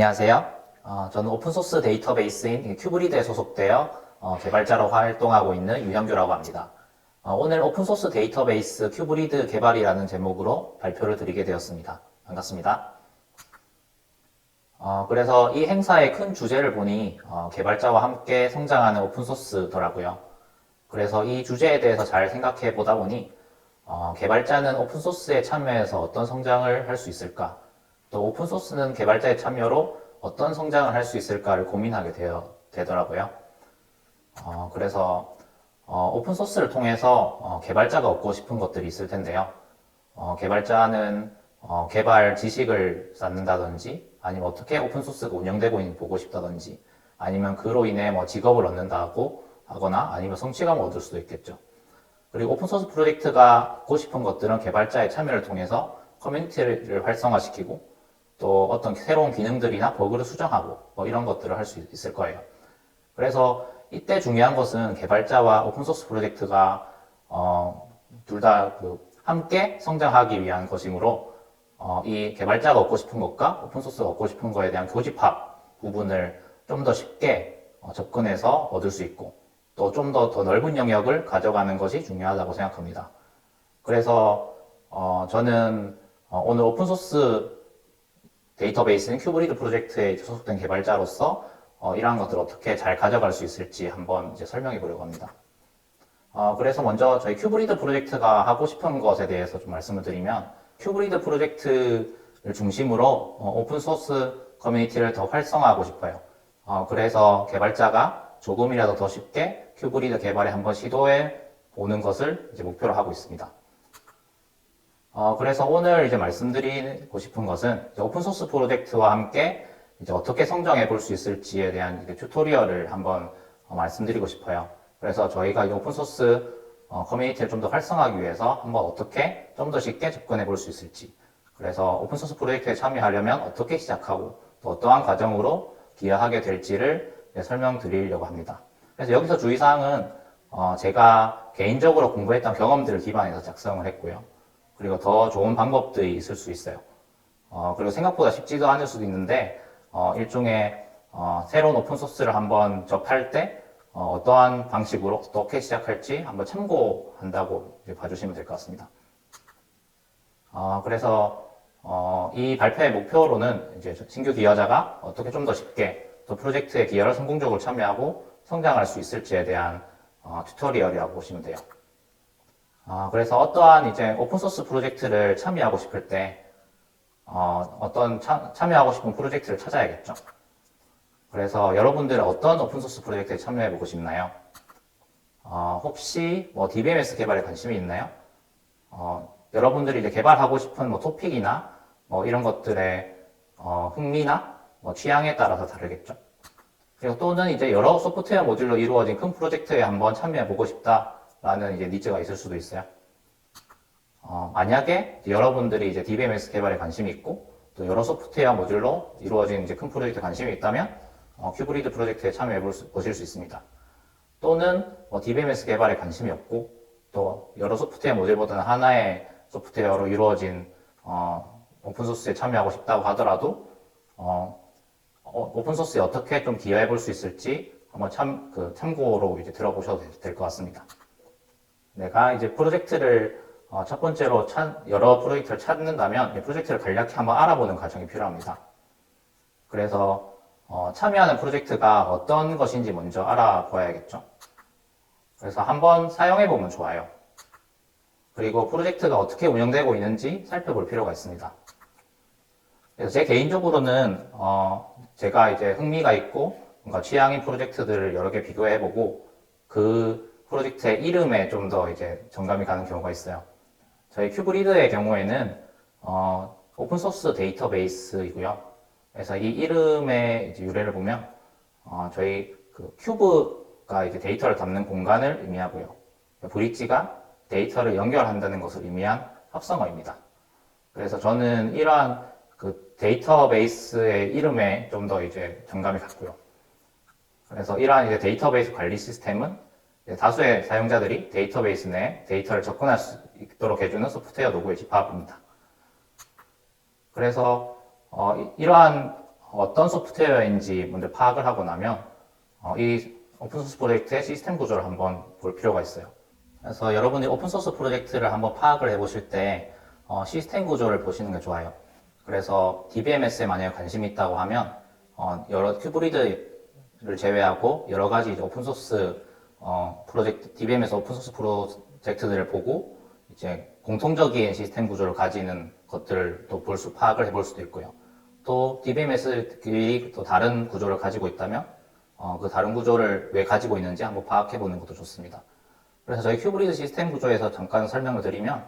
안녕하세요. 저는 오픈소스 데이터베이스인 큐브리드에 소속되어 개발자로 활동하고 있는 유현규라고 합니다. 오늘 오픈소스 데이터베이스 큐브리드 개발이라는 제목으로 발표를 드리게 되었습니다. 반갑습니다. 그래서 이 행사의 큰 주제를 보니 개발자와 함께 성장하는 오픈소스더라고요. 그래서 이 주제에 대해서 잘 생각해 보다 보니 개발자는 오픈소스에 참여해서 어떤 성장을 할 수 있을까? 또 오픈소스는 개발자의 참여로 어떤 성장을 할 수 있을까를 고민하게 되더라고요. 그래서 오픈소스를 통해서 개발자가 얻고 싶은 것들이 있을 텐데요. 개발자는 개발 지식을 쌓는다든지 아니면 어떻게 오픈소스가 운영되고 있는지 보고 싶다든지 아니면 그로 인해 뭐 직업을 얻는다고 하거나 아니면 성취감을 얻을 수도 있겠죠. 그리고 오픈소스 프로젝트가 하고 싶은 것들은 개발자의 참여를 통해서 커뮤니티를 활성화시키고 또 어떤 새로운 기능들이나 버그를 수정하고 뭐 이런 것들을 할 수 있을 거예요. 그래서 이때 중요한 것은 개발자와 오픈소스 프로젝트가 둘 다 함께 성장하기 위한 것이므로 이 개발자가 얻고 싶은 것과 오픈소스가 얻고 싶은 것에 대한 교집합 부분을 좀 더 쉽게 접근해서 얻을 수 있고 또 좀 더 넓은 영역을 가져가는 것이 중요하다고 생각합니다. 그래서 저는 오늘 오픈소스 데이터베이스는 큐브리드 프로젝트에 소속된 개발자로서 이러한 것들을 어떻게 잘 가져갈 수 있을지 한번 이제 설명해 보려고 합니다. 그래서 먼저 저희 큐브리드 프로젝트가 하고 싶은 것에 대해서 좀 말씀을 드리면 큐브리드 프로젝트를 중심으로 오픈소스 커뮤니티를 더 활성화하고 싶어요. 그래서 개발자가 조금이라도 더 쉽게 큐브리드 개발에 한번 시도해 보는 것을 이제 목표로 하고 있습니다. 그래서 오늘 이제 말씀드리고 싶은 것은 오픈소스 프로젝트와 함께 이제 어떻게 성장해 볼 수 있을지에 대한 이제 튜토리얼을 한번 말씀드리고 싶어요. 그래서 저희가 이 오픈소스 커뮤니티를 좀 더 활성화하기 위해서 한번 어떻게 좀 더 쉽게 접근해 볼 수 있을지. 그래서 오픈소스 프로젝트에 참여하려면 어떻게 시작하고 또 어떠한 과정으로 기여하게 될지를 설명드리려고 합니다. 그래서 여기서 주의사항은 제가 개인적으로 공부했던 경험들을 기반해서 작성을 했고요. 그리고 더 좋은 방법들이 있을 수 있어요. 그리고 생각보다 쉽지도 않을 수도 있는데, 일종의, 새로운 오픈소스를 한번 접할 때, 어떠한 방식으로 어떻게 시작할지 한번 참고한다고 봐주시면 될 것 같습니다. 그래서, 이 발표의 목표로는 이제 신규 기여자가 어떻게 좀 더 쉽게 또 프로젝트의 기여를 성공적으로 참여하고 성장할 수 있을지에 대한 튜토리얼이라고 보시면 돼요. 그래서 어떠한 이제 오픈소스 프로젝트를 참여하고 싶을 때, 어떤 참여하고 싶은 프로젝트를 찾아야겠죠. 그래서 여러분들은 어떤 오픈소스 프로젝트에 참여해보고 싶나요? 혹시 뭐 DBMS 개발에 관심이 있나요? 여러분들이 이제 개발하고 싶은 뭐 토픽이나 뭐 이런 것들의 흥미나 뭐 취향에 따라서 다르겠죠. 그리고 또는 이제 여러 소프트웨어 모듈로 이루어진 큰 프로젝트에 한번 참여해보고 싶다라는 이제 니즈가 있을 수도 있어요. 만약에 여러분들이 이제 DBMS 개발에 관심이 있고 또 여러 소프트웨어 모듈로 이루어진 이제 큰 프로젝트에 관심이 있다면 큐브리드 프로젝트에 참여해 보실 수 있습니다. 또는 DBMS 개발에 관심이 없고 또 여러 소프트웨어 모듈보다는 하나의 소프트웨어로 이루어진 오픈소스에 참여하고 싶다고 하더라도 오픈소스에 어떻게 좀 기여해 볼 수 있을지 한번 참고로 이제 들어보셔도 될 것 같습니다. 내가 이제 프로젝트를 첫 번째로 여러 프로젝트를 찾는다면 이 프로젝트를 간략히 한번 알아보는 과정이 필요합니다. 그래서 참여하는 프로젝트가 어떤 것인지 먼저 알아봐야겠죠. 그래서 한번 사용해 보면 좋아요. 그리고 프로젝트가 어떻게 운영되고 있는지 살펴볼 필요가 있습니다. 그래서 제 개인적으로는 제가 이제 흥미가 있고 뭔가 취향인 프로젝트들을 여러 개 비교해보고 그 프로젝트의 이름에 좀 더 이제 정감이 가는 경우가 있어요. 저희 큐브리드의 경우에는 오픈소스 데이터베이스이고요. 그래서 이 이름의 이제 유래를 보면 저희 그 큐브가 이제 데이터를 담는 공간을 의미하고요. 브릿지가 데이터를 연결한다는 것을 의미한 합성어입니다. 그래서 저는 이러한 그 데이터베이스의 이름에 좀 더 이제 정감이 갔고요. 그래서 이러한 이제 데이터베이스 관리 시스템은 다수의 사용자들이 데이터베이스 내 데이터를 접근할 수 있도록 해주는 소프트웨어 도구의 집합입니다. 그래서 이러한 어떤 소프트웨어인지 먼저 파악을 하고 나면 이 오픈소스 프로젝트의 시스템 구조를 한번 볼 필요가 있어요. 그래서 여러분이 오픈소스 프로젝트를 한번 파악을 해보실 때 시스템 구조를 보시는 게 좋아요. 그래서 DBMS에 만약에 관심이 있다고 하면 여러 큐브리드를 제외하고 여러 가지 이제 오픈소스 프로젝트, DBMS 오픈소스 프로젝트들을 보고 이제 공통적인 시스템 구조를 가지는 것들을 또 파악을 해볼 수도 있고요. 또 DBMS끼리 또 다른 구조를 가지고 있다면 그 다른 구조를 왜 가지고 있는지 한번 파악해 보는 것도 좋습니다. 그래서 저희 큐브리드 시스템 구조에서 잠깐 설명을 드리면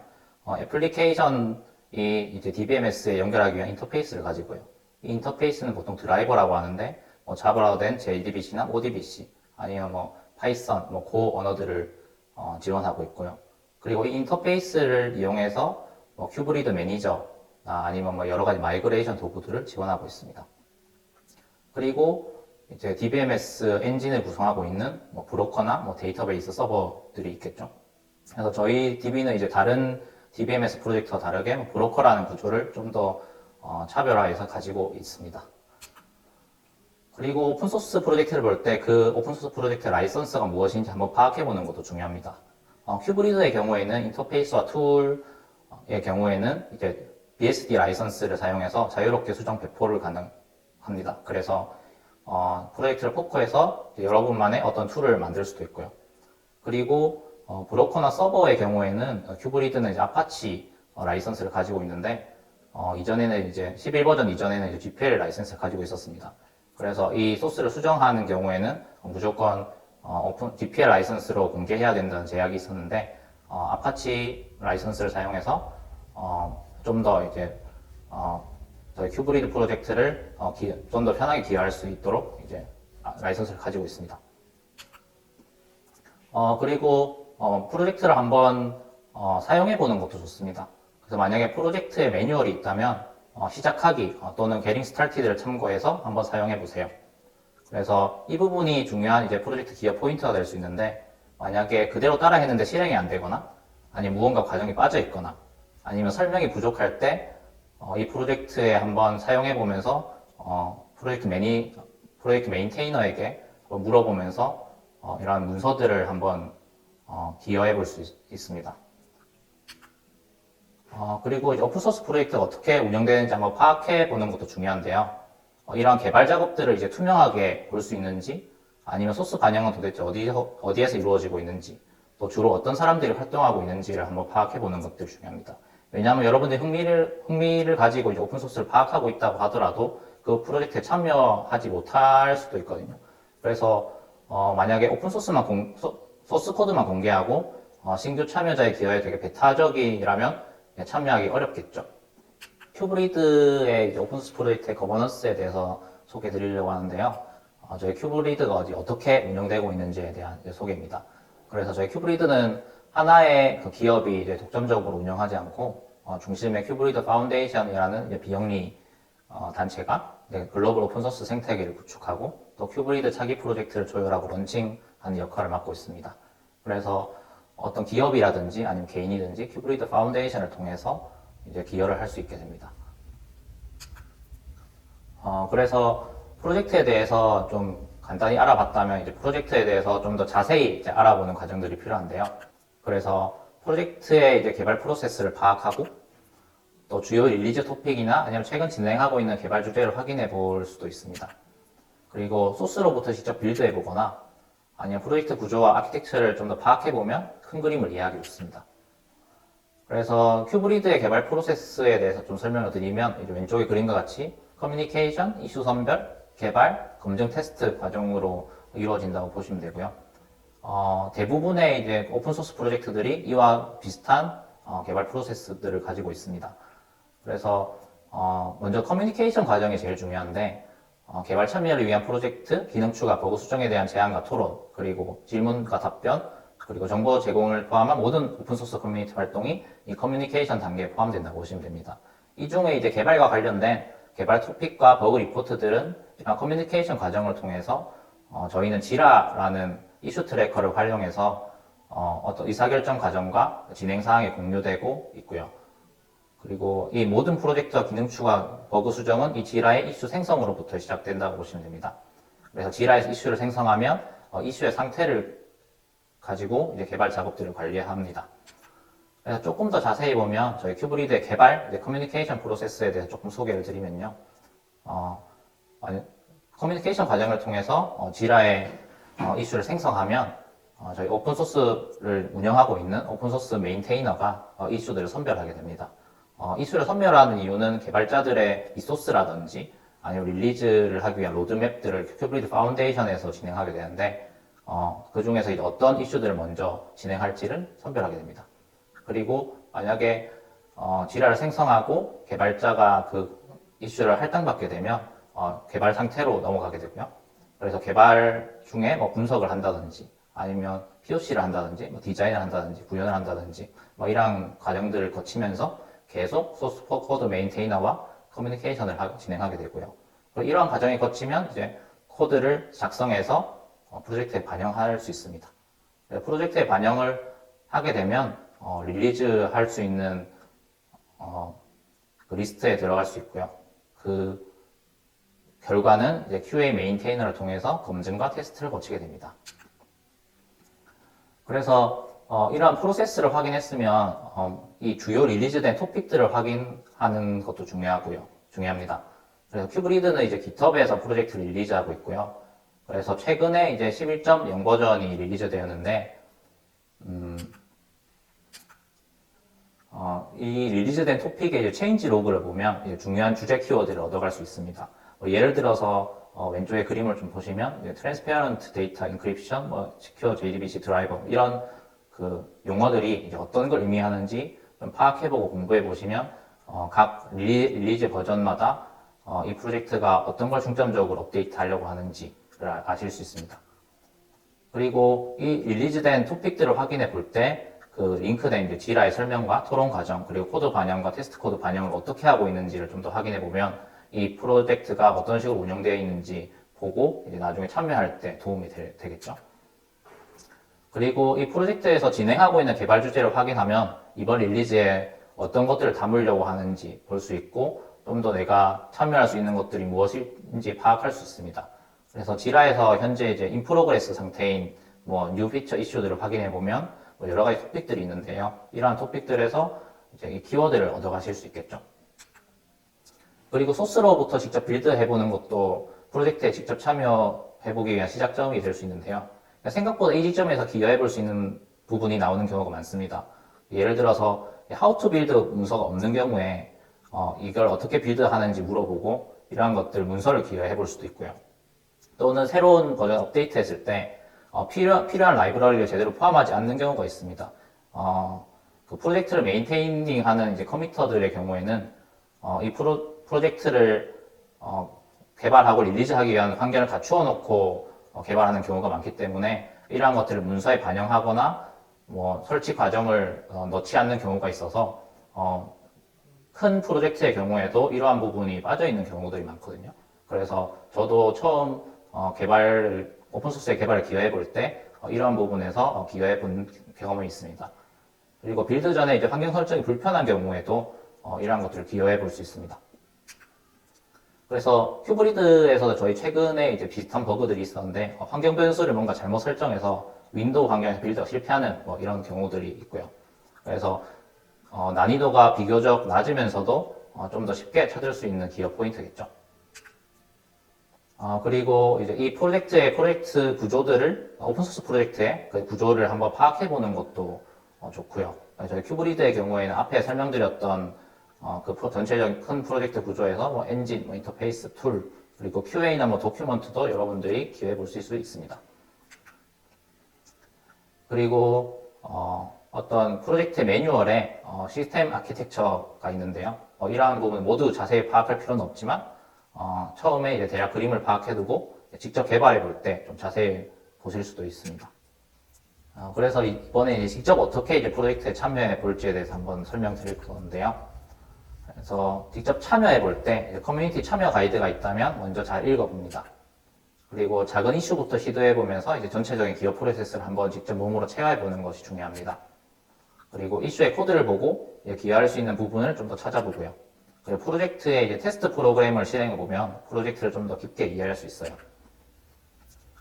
애플리케이션이 이제 DBMS에 연결하기 위한 인터페이스를 가지고요. 이 인터페이스는 보통 드라이버라고 하는데 자바로 된 JDBC나 ODBC 아니면 파이썬, 고 언어들을 지원하고 있고요. 그리고 이 인터페이스를 이용해서 큐브리드 매니저 아니면 여러 가지 마이그레이션 도구들을 지원하고 있습니다. 그리고 이제 DBMS 엔진을 구성하고 있는 브로커나 데이터베이스 서버들이 있겠죠. 그래서 저희 DB는 이제 다른 DBMS 프로젝트와 다르게 브로커라는 구조를 좀 더 차별화해서 가지고 있습니다. 그리고 오픈소스 프로젝트를 볼 때 그 오픈소스 프로젝트 라이선스가 무엇인지 한번 파악해 보는 것도 중요합니다. 큐브리드의 경우에는 인터페이스와 툴의 경우에는 이제 BSD 라이선스를 사용해서 자유롭게 수정 배포를 가능합니다. 그래서 프로젝트를 포커해서 여러분만의 어떤 툴을 만들 수도 있고요. 그리고 브로커나 서버의 경우에는 큐브리드는 이제 아파치 라이선스를 가지고 있는데 이전에는 이제 11버전 이전에는 이제 GPL 라이선스를 가지고 있었습니다. 그래서 이 소스를 수정하는 경우에는 무조건 GPL 라이선스로 공개해야 된다는 제약이 있었는데 아파치 라이선스를 사용해서 좀 더 이제 저희 큐브리드 프로젝트를 좀 더 편하게 기여할 수 있도록 이제 라이선스를 가지고 있습니다. 그리고 프로젝트를 한번 사용해 보는 것도 좋습니다. 그래서 만약에 프로젝트에 매뉴얼이 있다면 시작하기 또는 게팅 스타티드를 참고해서 한번 사용해 보세요. 그래서 이 부분이 중요한 이제 프로젝트 기여 포인트가 될 수 있는데 만약에 그대로 따라 했는데 실행이 안 되거나 아니면 무언가 과정이 빠져 있거나 아니면 설명이 부족할 때 이 프로젝트에 한번 사용해 보면서 프로젝트 메인테이너에게 물어보면서 이러한 문서들을 한번 기여해 볼 수 있습니다. 그리고 이제 오픈소스 프로젝트가 어떻게 운영되는지 한번 파악해 보는 것도 중요한데요. 이러한 개발 작업들을 이제 투명하게 볼 수 있는지 아니면 소스 반영은 도대체 어디에서 이루어지고 있는지 또 주로 어떤 사람들이 활동하고 있는지를 한번 파악해 보는 것들이 중요합니다. 왜냐하면 여러분들이 흥미를 가지고 이제 오픈소스를 파악하고 있다고 하더라도 그 프로젝트에 참여하지 못할 수도 있거든요. 그래서 만약에 오픈소스만 소스 코드만 공개하고 신규 참여자의 기여에 되게 배타적이라면 참여하기 어렵겠죠. 큐브리드의 이제 오픈소스 프로젝트의 거버넌스에 대해서 소개해 드리려고 하는데요. 저희 큐브리드가 어떻게 운영되고 있는지에 대한 소개입니다. 그래서 저희 큐브리드는 하나의 그 기업이 이제 독점적으로 운영하지 않고 중심에 큐브리드 파운데이션이라는 비영리 단체가 글로벌 오픈소스 생태계를 구축하고 또 큐브리드 차기 프로젝트를 조율하고 런칭하는 역할을 맡고 있습니다. 그래서 어떤 기업이라든지 아니면 개인이든지 큐브리드 파운데이션을 통해서 이제 기여를 할 수 있게 됩니다. 그래서 프로젝트에 대해서 좀 간단히 알아봤다면 이제 프로젝트에 대해서 좀 더 자세히 이제 알아보는 과정들이 필요한데요. 그래서 프로젝트의 이제 개발 프로세스를 파악하고 또 주요 릴리즈 토픽이나 아니면 최근 진행하고 있는 개발 주제를 확인해 볼 수도 있습니다. 그리고 소스로부터 직접 빌드해 보거나 아니면 프로젝트 구조와 아키텍처를 좀 더 파악해 보면 큰 그림을 이해하기 좋습니다. 그래서 큐브리드의 개발 프로세스에 대해서 좀 설명을 드리면 이제 왼쪽의 그림과 같이 커뮤니케이션, 이슈 선별, 개발, 검증 테스트 과정으로 이루어진다고 보시면 되고요. 대부분의 이제 오픈소스 프로젝트들이 이와 비슷한 개발 프로세스들을 가지고 있습니다. 그래서 먼저 커뮤니케이션 과정이 제일 중요한데 개발 참여를 위한 프로젝트, 기능 추가, 버그 수정에 대한 제안과 토론, 그리고 질문과 답변, 그리고 정보 제공을 포함한 모든 오픈소스 커뮤니티 활동이 이 커뮤니케이션 단계에 포함된다고 보시면 됩니다. 이 중에 이제 개발과 관련된 개발 토픽과 버그 리포트들은 이런 커뮤니케이션 과정을 통해서 저희는 지라라는 이슈 트래커를 활용해서 어떤 의사결정 과정과 진행 사항이 공유되고 있고요. 그리고 이 모든 프로젝트와 기능 추가, 버그 수정은 이 지라의 이슈 생성으로부터 시작된다고 보시면 됩니다. 그래서 지라에서 이슈를 생성하면 이슈의 상태를 가지고 이제 개발 작업들을 관리합니다. 그래서 조금 더 자세히 보면 저희 큐브리드의 개발, 커뮤니케이션 프로세스에 대해서 조금 소개를 드리면요. 커뮤니케이션 과정을 통해서 지라의 이슈를 생성하면 저희 오픈소스를 운영하고 있는 오픈소스 메인테이너가 이슈들을 선별하게 됩니다. 이슈를 선별하는 이유는 개발자들의 리소스라든지 아니면 릴리즈를 하기 위한 로드맵들을 큐브리드 파운데이션에서 진행하게 되는데 그 중에서 이제 어떤 이슈들을 먼저 진행할지를 선별하게 됩니다. 그리고 만약에 지라를 생성하고 개발자가 그 이슈를 할당받게 되면 개발 상태로 넘어가게 되고요. 그래서 개발 중에 뭐 분석을 한다든지 아니면 POC를 한다든지 뭐 디자인을 한다든지 구현을 한다든지 뭐 이런 과정들을 거치면서 계속 소스 코드 메인테이너와 커뮤니케이션을 진행하게 되고요. 그리고 이러한 과정이 거치면 이제 코드를 작성해서 프로젝트에 반영할 수 있습니다. 프로젝트에 반영을 하게 되면 릴리즈 할 수 있는 그 리스트에 들어갈 수 있고요. 그 결과는 이제 QA 메인테이너를 통해서 검증과 테스트를 거치게 됩니다. 그래서 이러한 프로세스를 확인했으면 이 주요 릴리즈된 토픽들을 확인하는 것도 중요합니다. 그래서 큐브리드는 이제 GitHub에서 프로젝트를 릴리즈하고 있고요. 그래서 최근에 이제 11.0 버전이 릴리즈되었는데 이 릴리즈된 토픽의 이제 체인지 로그를 보면 이제 중요한 주제 키워드를 얻어갈 수 있습니다. 예를 들어서 왼쪽에 그림을 좀 보시면 Transparent Data Encryption, Secure JDBC Driver 이런 그 용어들이 이제 어떤 걸 의미하는지 좀 파악해보고 공부해보시면 각 릴리즈 버전마다 이 프로젝트가 어떤 걸 중점적으로 업데이트하려고 하는지를 아실 수 있습니다. 그리고 이 릴리즈된 토픽들을 확인해 볼 때 그 링크된 이제 지라의 설명과 토론 과정 그리고 코드 반영과 테스트 코드 반영을 어떻게 하고 있는지를 좀 더 확인해 보면 이 프로젝트가 어떤 식으로 운영되어 있는지 보고 이제 나중에 참여할 때 도움이 되겠죠. 그리고 이 프로젝트에서 진행하고 있는 개발 주제를 확인하면 이번 릴리즈에 어떤 것들을 담으려고 하는지 볼 수 있고 좀 더 내가 참여할 수 있는 것들이 무엇인지 파악할 수 있습니다. 그래서 지라에서 현재 이제 인 프로그레스 상태인 뉴 피처 이슈들을 확인해 보면 여러 가지 토픽들이 있는데요. 이러한 토픽들에서 이제 이 키워드를 얻어가실 수 있겠죠. 그리고 소스로부터 직접 빌드해보는 것도 프로젝트에 직접 참여해보기 위한 시작점이 될 수 있는데요. 생각보다 이 지점에서 기여해볼 수 있는 부분이 나오는 경우가 많습니다. 예를 들어서 How to build 문서가 없는 경우에 이걸 어떻게 빌드하는지 물어보고 이러한 것들 문서를 기여해볼 수도 있고요. 또는 새로운 버전 업데이트했을 때 필요한 라이브러리를 제대로 포함하지 않는 경우가 있습니다. 그 프로젝트를 메인테이닝하는 이제 커미터들의 경우에는 이 프로젝트를 개발하고 릴리즈하기 위한 환경을 갖추어 놓고 개발하는 경우가 많기 때문에 이러한 것들을 문서에 반영하거나 설치 과정을 넣지 않는 경우가 있어서 큰 프로젝트의 경우에도 이러한 부분이 빠져 있는 경우들이 많거든요. 그래서 저도 처음 오픈소스의 개발을 기여해 볼 때 이러한 부분에서 기여해 본 경험이 있습니다. 그리고 빌드 전에 이제 환경 설정이 불편한 경우에도 이러한 것들을 기여해 볼 수 있습니다. 그래서 큐브리드에서도 저희 최근에 이제 비슷한 버그들이 있었는데 환경 변수를 뭔가 잘못 설정해서 윈도우 환경에서 빌드가 실패하는 이런 경우들이 있고요. 그래서 난이도가 비교적 낮으면서도 좀 더 쉽게 찾을 수 있는 기여 포인트겠죠. 그리고 이제 이 프로젝트 구조들을 오픈소스 프로젝트의 그 구조를 한번 파악해보는 것도 좋고요. 저희 큐브리드의 경우에는 앞에 설명드렸던 그 전체적인 큰 프로젝트 구조에서 엔진, 인터페이스, 툴, 그리고 QA나 도큐먼트도 여러분들이 기여해볼 수 있습니다. 그리고 어떤 프로젝트 매뉴얼에 시스템 아키텍처가 있는데요. 이러한 부분 모두 자세히 파악할 필요는 없지만 처음에 이제 대략 그림을 파악해두고 직접 개발해 볼 때 좀 자세히 보실 수도 있습니다. 그래서 이번에 이제 직접 어떻게 이제 프로젝트에 참여해 볼지에 대해서 한번 설명드릴 건데요. 그래서 직접 참여해 볼 때 커뮤니티 참여 가이드가 있다면 먼저 잘 읽어봅니다. 그리고 작은 이슈부터 시도해 보면서 이제 전체적인 기업 프로세스를 한번 직접 몸으로 체화해 보는 것이 중요합니다. 그리고 이슈의 코드를 보고 기여할 수 있는 부분을 좀 더 찾아보고요. 그리고 프로젝트의 이제 테스트 프로그램을 실행해 보면 프로젝트를 좀 더 깊게 이해할 수 있어요.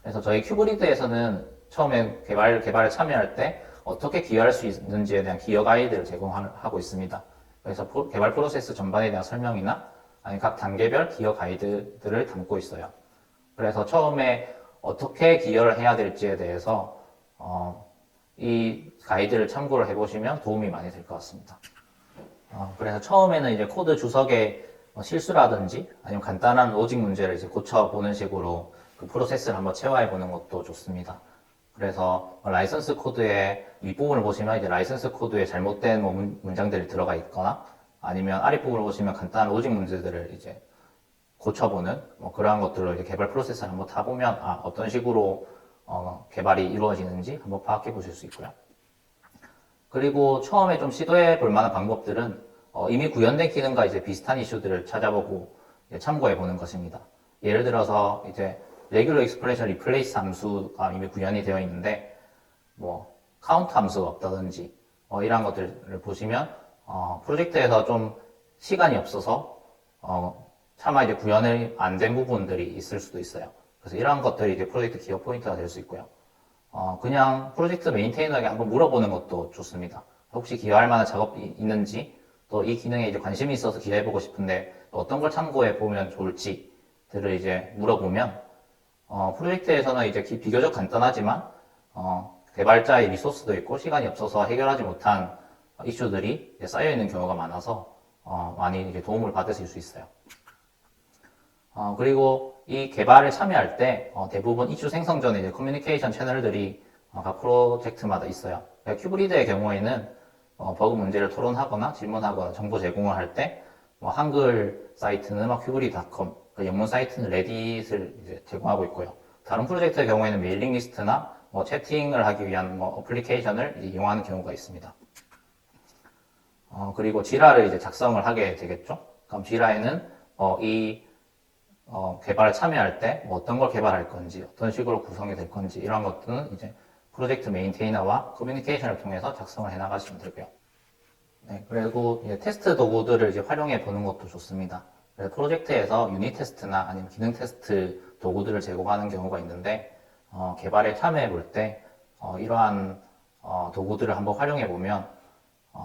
그래서 저희 큐브리드에서는 처음에 개발에 참여할 때 어떻게 기여할 수 있는지에 대한 기여 가이드를 제공하고 있습니다. 그래서 개발 프로세스 전반에 대한 설명이나 아니 각 단계별 기여 가이드들을 담고 있어요. 그래서 처음에 어떻게 기여를 해야 될지에 대해서 이 가이드를 참고를 해보시면 도움이 많이 될 것 같습니다. 그래서 처음에는 이제 코드 주석에 실수라든지 아니면 간단한 로직 문제를 이제 고쳐보는 식으로 그 프로세스를 한번 체화해보는 것도 좋습니다. 그래서 라이선스 코드의 윗부분을 보시면 이제 라이선스 코드에 잘못된 문장들이 들어가 있거나 아니면 아랫부분을 보시면 간단한 로직 문제들을 이제 고쳐보는 그러한 것들로 이제 개발 프로세스를 한번 타보면 어떤 식으로 개발이 이루어지는지 한번 파악해 보실 수 있고요. 그리고 처음에 좀 시도해 볼 만한 방법들은 이미 구현된 기능과 이제 비슷한 이슈들을 찾아보고 참고해 보는 것입니다. 예를 들어서 이제 regular expression replace 함수가 이미 구현이 되어 있는데 count 함수가 없다든지 이런 것들을 보시면 프로젝트에서 좀 시간이 없어서 차마 이제 구현이 안 된 부분들이 있을 수도 있어요. 그래서 이러한 것들이 이제 프로젝트 기여 포인트가 될 수 있고요. 그냥 프로젝트 메인테이너에게 한번 물어보는 것도 좋습니다. 혹시 기여할 만한 작업이 있는지, 또 이 기능에 이제 관심이 있어서 기여해보고 싶은데 어떤 걸 참고해 보면 좋을지들을 이제 물어보면 프로젝트에서는 이제 비교적 간단하지만 개발자의 리소스도 있고 시간이 없어서 해결하지 못한 이슈들이 쌓여 있는 경우가 많아서 많이 이제 도움을 받으실 수 있어요. 그리고 이 개발에 참여할 때 대부분 이슈 생성 전에 이제 커뮤니케이션 채널들이 각 프로젝트마다 있어요. 큐브리드의 경우에는 버그 문제를 토론하거나 질문하거나 정보 제공을 할 때 한글 사이트는 큐브리드.com, 영문 사이트는 레딧을 이제 제공하고 있고요. 다른 프로젝트의 경우에는 메일링 리스트나 채팅을 하기 위한 어플리케이션을 이용하는 경우가 있습니다. 그리고 지라를 이제 작성을 하게 되겠죠. 그럼 지라에는 개발에 참여할 때 어떤 걸 개발할 건지, 어떤 식으로 구성이 될 건지 이런 것들은 이제 프로젝트 메인테이너와 커뮤니케이션을 통해서 작성을 해 나가시면 되고요. 네, 그리고 이제 테스트 도구들을 이제 활용해 보는 것도 좋습니다. 프로젝트에서 유닛 테스트나 아니면 기능 테스트 도구들을 제공하는 경우가 있는데 개발에 참여해 볼 때 이러한 도구들을 한번 활용해 보면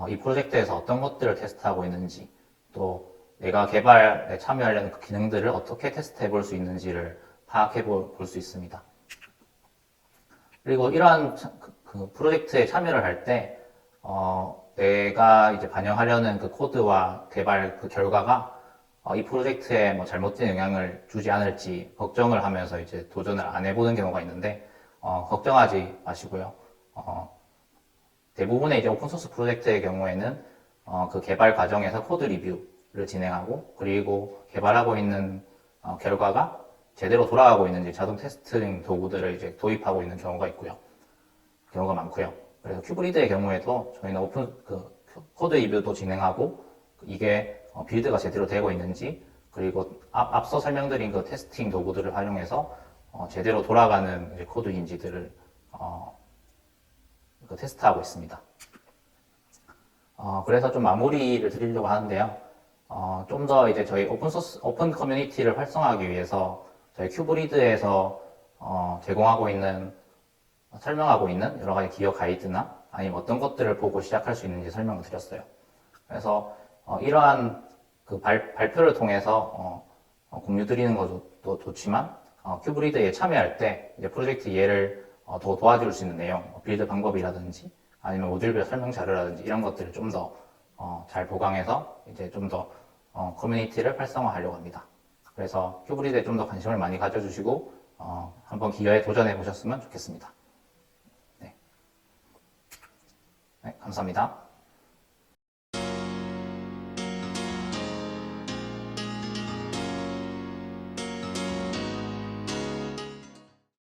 이 프로젝트에서 어떤 것들을 테스트하고 있는지, 또 내가 개발에 참여하려는 그 기능들을 어떻게 테스트해 볼 수 있는지를 파악해 볼 수 있습니다. 그리고 이러한 그 프로젝트에 참여를 할 때 내가 이제 반영하려는 그 코드와 개발 그 결과가 이 프로젝트에 잘못된 영향을 주지 않을지 걱정을 하면서 이제 도전을 안 해보는 경우가 있는데 걱정하지 마시고요. 대부분의 이제 오픈소스 프로젝트의 경우에는 그 개발 과정에서 코드 리뷰를 진행하고, 그리고 개발하고 있는 결과가 제대로 돌아가고 있는지 자동 테스팅 도구들을 이제 도입하고 있는 경우가 많고요. 그래서 큐브리드의 경우에도 저희는 코드 리뷰도 진행하고, 이게 빌드가 제대로 되고 있는지, 그리고 앞서 설명드린 그 테스팅 도구들을 활용해서 제대로 돌아가는 이제 코드인지들을 테스트하고 있습니다. 그래서 좀 마무리를 드리려고 하는데요. 좀 더 이제 저희 오픈 커뮤니티를 활성화하기 위해서 저희 큐브리드에서 설명하고 있는 여러 가지 기여 가이드나 아니면 어떤 것들을 보고 시작할 수 있는지 설명을 드렸어요. 그래서 이러한 그 발표를 통해서 공유 드리는 것도 좋지만 큐브리드에 참여할 때 이제 프로젝트 이해를 더 도와줄 수 있는 내용, 빌드 방법이라든지 아니면 모듈별 설명 자료라든지 이런 것들을 좀 더 잘 보강해서 이제 좀 더 커뮤니티를 활성화하려고 합니다. 그래서 큐브리드에 좀 더 관심을 많이 가져주시고 한번 기여에 도전해 보셨으면 좋겠습니다. 네, 감사합니다.